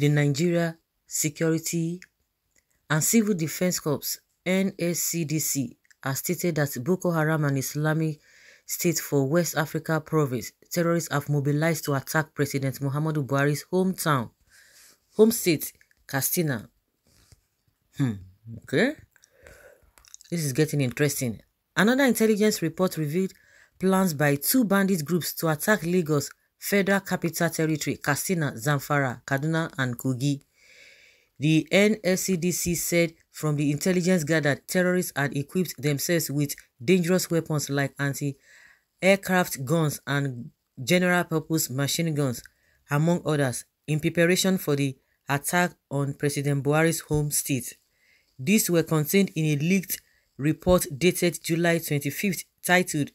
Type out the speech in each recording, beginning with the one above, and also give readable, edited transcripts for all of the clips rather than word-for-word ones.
the Nigeria Security and Civil Defense Corps (NSCDC) has stated that Boko Haram and Islamic State for West Africa province terrorists have mobilized to attack President Muhammadu Buhari's home state, Katsina. Okay, this is getting interesting. Another intelligence report revealed plans by two bandit groups to attack Lagos Federal Capital Territory, Katsina, Zamfara, Kaduna, and Kogi. The NSCDC said from the intelligence gathered, terrorists had equipped themselves with dangerous weapons like anti-aircraft guns and general-purpose machine guns, among others, in preparation for the attack on President Buhari's home state. These were contained in a leaked report dated July 25th titled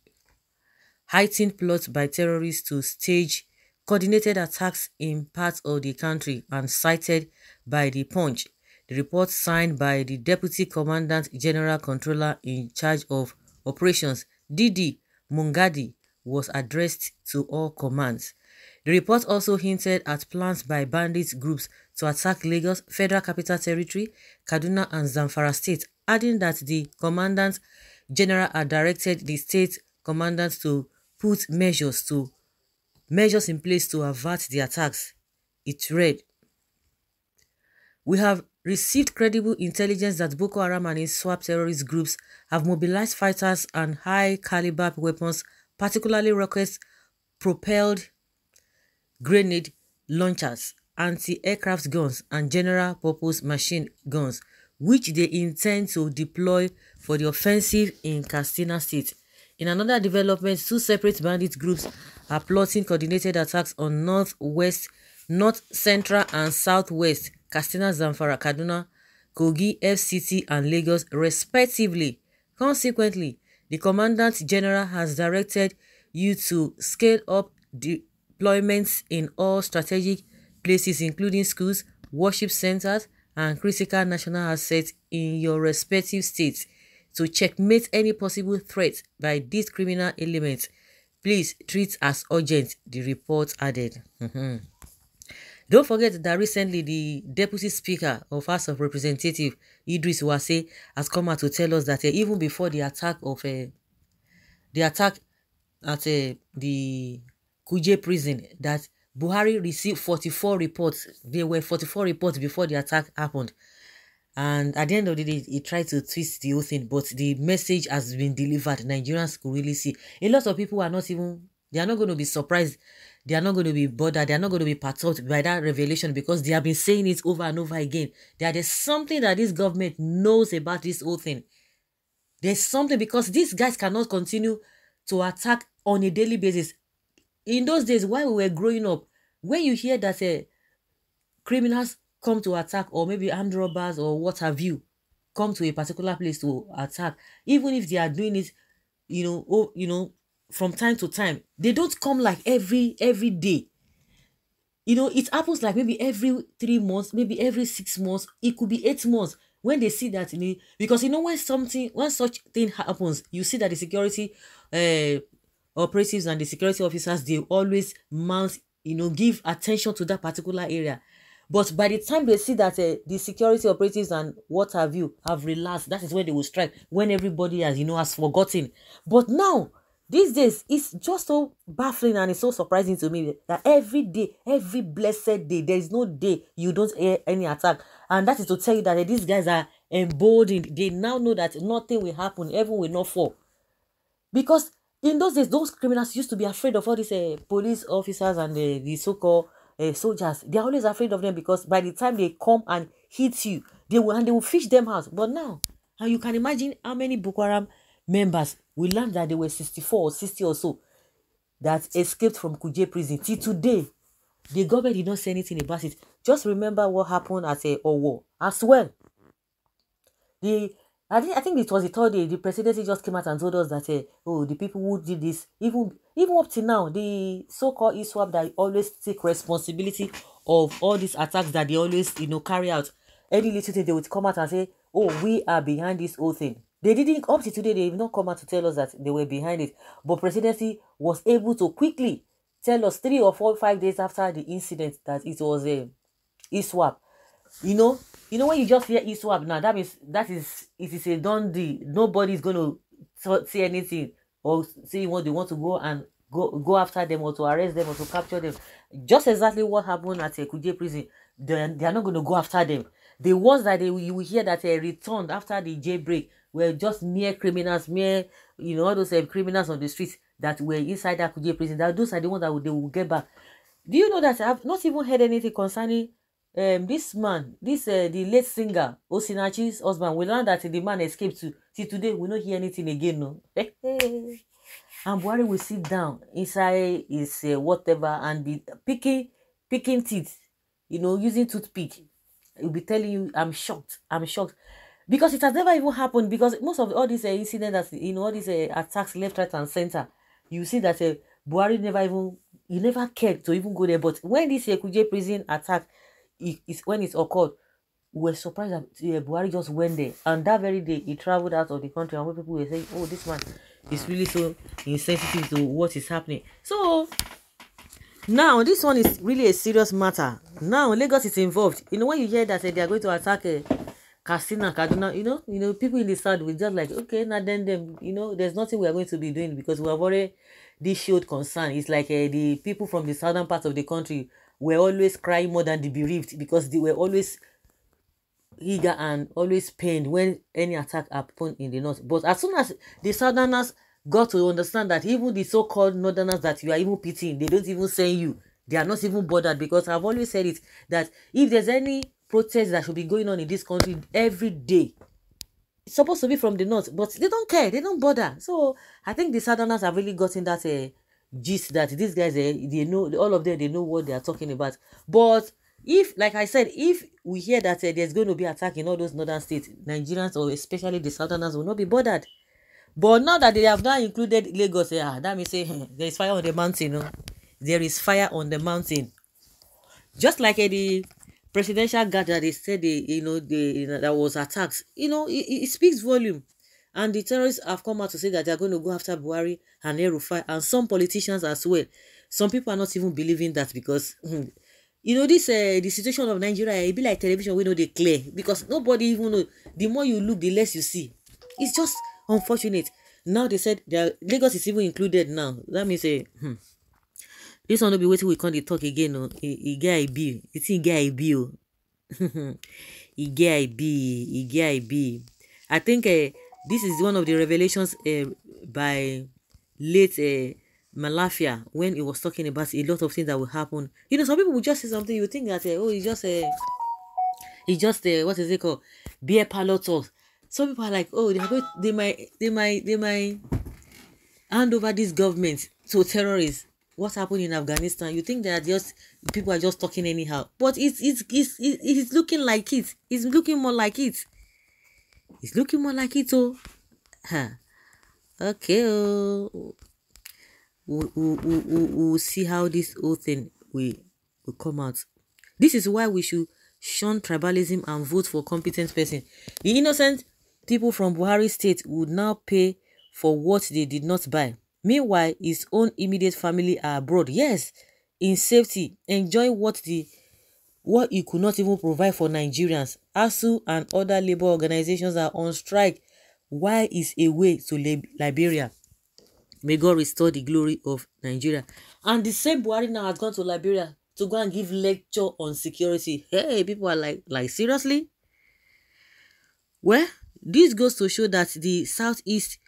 Heightened Plots by Terrorists to Stage Coordinated Attacks in Parts of the Country and cited by the Punch. The report, signed by the Deputy Commandant General Controller in charge of Operations, Didi Mungadi, was addressed to all commands. The report also hinted at plans by bandit groups to attack Lagos Federal Capital Territory, Kaduna and Zamfara State, adding that the Commandant General had directed the state commandants to put measures in place to avert the attacks. It read, "We have received credible intelligence that Boko Haram and ISWAP terrorist groups have mobilized fighters and high-caliber weapons, particularly rocket-propelled grenade launchers, anti-aircraft guns, and general-purpose machine guns, which they intend to deploy for the offensive in Katsina State." In another development, two separate bandit groups are plotting coordinated attacks on northwest, north central, and southwest Katsina, Zamfara, Kaduna, Kogi, FCT, and Lagos, respectively. Consequently, the Commandant General has directed you to scale up deployments in all strategic places, including schools, worship centers, and critical national assets in your respective states, to checkmate any possible threat by these criminal elements. Please treat as urgent, the report added. Don't forget that recently the Deputy Speaker of House of Representatives, Idris Wase, has come out to tell us that even before the attack at the Kuje prison, that Buhari received 44 reports. There were 44 reports before the attack happened. And at the end of the day, he tried to twist the whole thing, but the message has been delivered. Nigerians could really see. A lot of people are not going to be surprised. They are not going to be bothered. They are not going to be perturbed by that revelation because they have been saying it over and over again. There is something that this government knows about this whole thing. There's something, because these guys cannot continue to attack on a daily basis. In those days, while we were growing up, when you hear that criminals come to attack, or maybe armed robbers or what have you come to a particular place to attack, even if they are doing it, from time to time, they don't come like every day. It happens like maybe every 3 months, maybe every 6 months. It could be 8 months when they see that. Because when such thing happens, you see that the security operatives and the security officers, they always give attention to that particular area. But by the time they see that the security operatives and what have you have relaxed, that is when they will strike, when everybody has forgotten. But now, these days, it's just so baffling and it's so surprising to me that every day, every blessed day, there is no day you don't hear any attack. And that is to tell you that these guys are emboldened. They now know that nothing will happen, heaven will not fall. Because in those days, those criminals used to be afraid of all these police officers and the so-called soldiers. They are always afraid of them because by the time they come and hit you, they will fish them out. But now, and you can imagine how many Boko Haram members, we learned that there were 64 or 60 or so that escaped from Kuje prison. Till today, the government did not say anything about it. Just remember what happened at Owo as well. I think it was the third day, the presidency just came out and told us that the people who did this, even up to now, the so-called ISWAP that always take responsibility of all these attacks that they always carry out. Any little thing they would come out and say, oh, we are behind this whole thing. They didn't, up to today, they have not come out to tell us that they were behind it. But presidency was able to quickly tell us 3 or 4 or 5 days after the incident that it was ISWAP. You know when you just hear ISWAP now, that means it is a done deal. Nobody's going to say anything or say what they want to go and go after them or to arrest them or to capture them. Just exactly what happened at Kuje prison. They are not going to go after them. The ones that you will hear that returned after the jailbreak were just mere criminals, all those criminals on the streets that were inside that Kuje prison. Those are the ones that they will get back. Do you know that I've not even heard anything concerning this man, the late singer Osinachi's husband? We learned that the man escaped to till today. We don't hear anything again, no. And Buhari will sit down inside his whatever and be picking teeth, using toothpick. He'll be telling you, I'm shocked, because it has never even happened. Because most of all these incidents, all these attacks left, right, and center, you see that Buhari never cared to even go there. But when this Kuje prison attack when it occurred, we were surprised that Buhari just went there, and that very day he traveled out of the country, and when people were saying, oh, this man is really so insensitive to what is happening. So now this one is really a serious matter. Now Lagos is involved. When you hear that they are going to attack Katsina, Kaduna, people in the south will just like, okay, now then them, there's nothing we are going to be doing because we have already showed concern. It's like the people from the southern part of the country were always crying more than the bereaved, because they were always eager and always pained when any attack happened in the north. But as soon as the southerners got to understand that even the so-called northerners that you are even pitying, they don't even send you, they are not even bothered. Because I've always said it, that if there's any protest that should be going on in this country every day, it's supposed to be from the north, but they don't care, they don't bother. So I think the southerners have really gotten that gist that these guys, they know, all of them, they know what they are talking about. But if, like I said, if we hear that there's going to be attack in all those northern states, Nigerians, or especially the southerners, will not be bothered. But now that they have now included Lagos, that means there is fire on the mountain. There is fire on the mountain. Just like the presidential guard that they said that was attacked. It speaks volume. And the terrorists have come out to say that they are going to go after Buhari and El-Rufai and some politicians as well. Some people are not even believing that, because this the situation of Nigeria, it be like television, we know they clear, because nobody even know. The more you look, the less you see. It's just unfortunate. Now they said Lagos is even included now. That means this one will be waiting. We can't talk again. No, he get a bill. It's he get a bill. He get a bill. I think this is one of the revelations by late Malafia, when he was talking about a lot of things that will happen. Some people will just say something, you think that it's just what is it called, beer parlor talk. Some people are like, oh, they might hand over this government to terrorists. What happened in Afghanistan? You think that people are just talking anyhow, but it's looking like it. It's looking more like it. It's looking more like it. Okay. We'll see how this whole thing will come out. This is why we should shun tribalism and vote for competent person. The innocent people from Buhari state would now pay for what they did not buy. Meanwhile, his own immediate family are abroad, yes, in safety, enjoying what he could not even provide for Nigerians. ASU and other labor organizations are on strike while he's away to Liberia. May God restore the glory of Nigeria. And the same Buhari now has gone to Liberia to go and give lecture on security. Hey, people are like seriously? Well, this goes to show that the Southeast,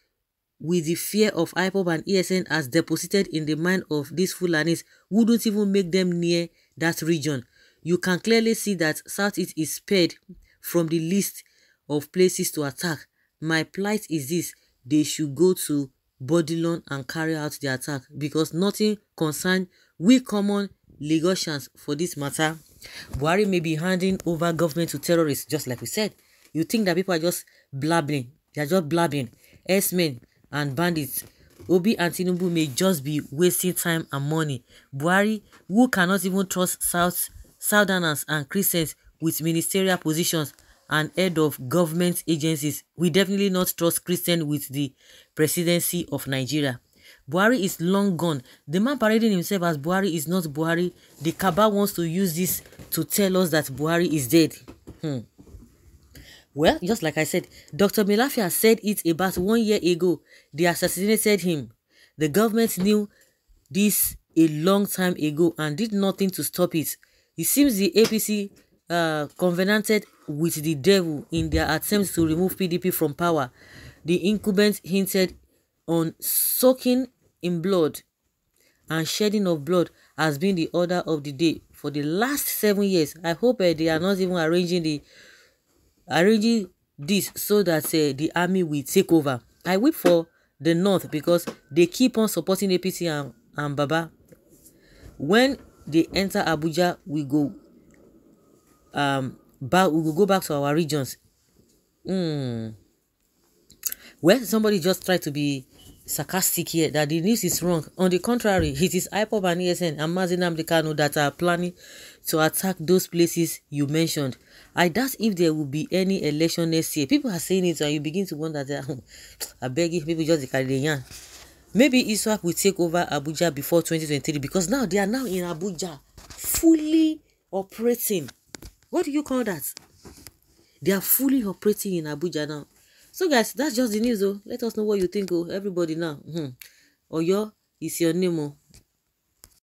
with the fear of IPOB and ESN as deposited in the mind of these Fulanis, wouldn't even make them near that region. You can clearly see that Southeast is spared from the list of places to attack. My plight is this: they should go to Bodilon and carry out the attack, because nothing concerns we common Lagosians for this matter. Buhari may be handing over government to terrorists, just like we said. You think that people are just blabbing. They are just blabbing. S-men and bandits. Obi and Tinubu may just be wasting time and money. Buhari, who cannot even trust Southerners and Christians with ministerial positions and head of government agencies, we definitely not trust Christians with the presidency of Nigeria. Buhari is long gone. The man parading himself as Buhari is not Buhari. The cabal wants to use this to tell us that Buhari is dead. Well, just like I said, Dr. Melafia said it about 1 year ago. They assassinated him. The government knew this a long time ago and did nothing to stop it. It seems the APC covenanted with the devil in their attempts to remove PDP from power. The incumbent hinted on soaking in blood, and shedding of blood has been the order of the day for the last 7 years. I hope they are not even arranging this so that the army will take over. I weep for the North because they keep on supporting APC and Baba. When they enter Abuja, we go go back to our regions. Well, somebody just tried to be sarcastic here that the news is wrong. On the contrary, it is IPOB and ESN and Mazi Nnamdi Kanu that are planning to attack those places you mentioned. I doubt if there will be any election next year. People are saying it and you begin to wonder that I beg you, people just carry the yarn. Maybe ISWAP will take over Abuja before 2023 because now they are now in Abuja, fully operating. What do you call that? They are fully operating in Abuja now. So guys, that's just the news. Let us know what you think. Everybody now. Oyo is your name.